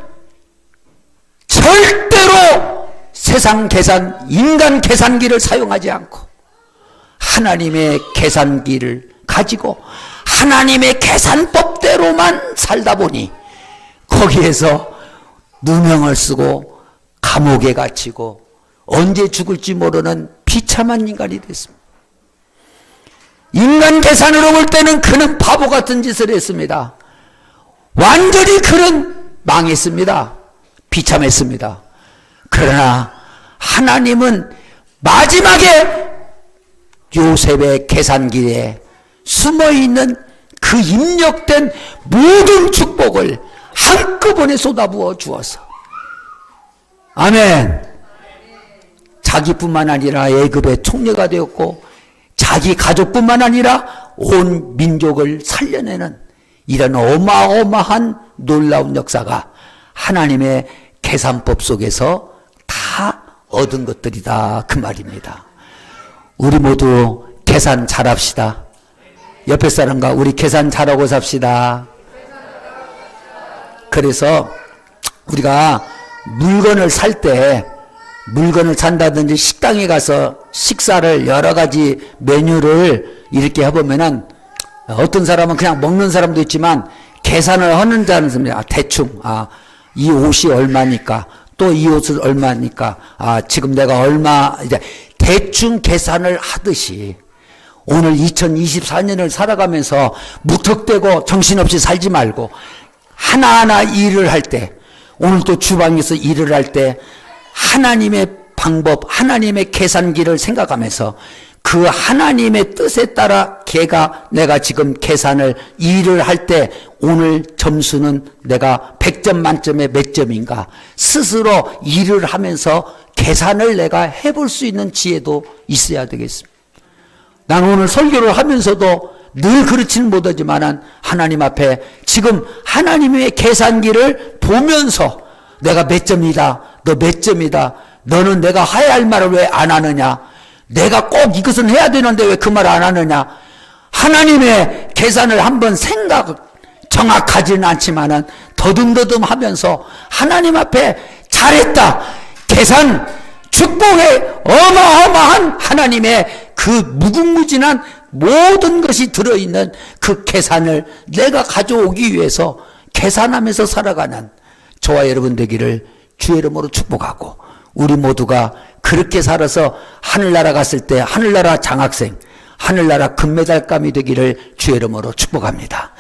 Speaker 2: 절대로 세상 계산, 인간 계산기를 사용하지 않고 하나님의 계산기를 가지고 하나님의 계산법대로만 살다 보니 거기에서 누명을 쓰고 감옥에 갇히고 언제 죽을지 모르는 비참한 인간이 됐습니다. 인간 계산으로 볼 때는 그는 바보 같은 짓을 했습니다. 완전히 그는 망했습니다. 비참했습니다. 그러나 하나님은 마지막에 요셉의 계산기에 숨어있는 그 입력된 모든 축복을 한꺼번에 쏟아부어 주어서, 아멘. 자기뿐만 아니라 애굽의 총리가 되었고 자기 가족뿐만 아니라 온 민족을 살려내는 이런 어마어마한 놀라운 역사가 하나님의 계산법 속에서 다 얻은 것들이다, 그 말입니다. 우리 모두 계산 잘합시다. 옆에 사람과 우리 계산 잘하고 삽시다. 그래서 우리가 물건을 살 때, 물건을 산다든지 식당에 가서 식사를 여러 가지 메뉴를 이렇게 해보면은 어떤 사람은 그냥 먹는 사람도 있지만 계산을 하는 자는 사람이 대충 이 옷이 얼마니까, 또 이 옷은 얼마니까, 지금 내가 얼마, 이제 대충 계산을 하듯이 오늘 2024년을 살아가면서 무턱대고 정신없이 살지 말고 하나하나 일을 할 때, 오늘 또 주방에서 일을 할 때 하나님의 방법, 하나님의 계산기를 생각하면서 그 하나님의 뜻에 따라 내가 지금 계산을 일을 할 때 오늘 점수는 내가 100점 만점에 몇 점인가 스스로 일을 하면서 계산을 내가 해볼 수 있는 지혜도 있어야 되겠습니다. 난 오늘 설교를 하면서도 늘 그렇지는 못하지만 하나님 앞에 지금 하나님의 계산기를 보면서 내가 몇 점이다, 너 몇 점이다, 너는 내가 해야 할 말을 왜 안 하느냐, 내가 꼭 이것은 해야 되는데 왜 그 말 안 하느냐, 하나님의 계산을 한번 정확하지는 않지만은 더듬더듬 하면서 하나님 앞에 잘했다, 계산, 축복의 어마어마한 하나님의 그 무궁무진한 모든 것이 들어있는 그 계산을 내가 가져오기 위해서 계산하면서 살아가는 저와 여러분 되기를 주의 이름으로 축복하고, 우리 모두가 그렇게 살아서 하늘나라 갔을 때 하늘나라 장학생, 하늘나라 금메달감이 되기를 주의 이름으로 축복합니다.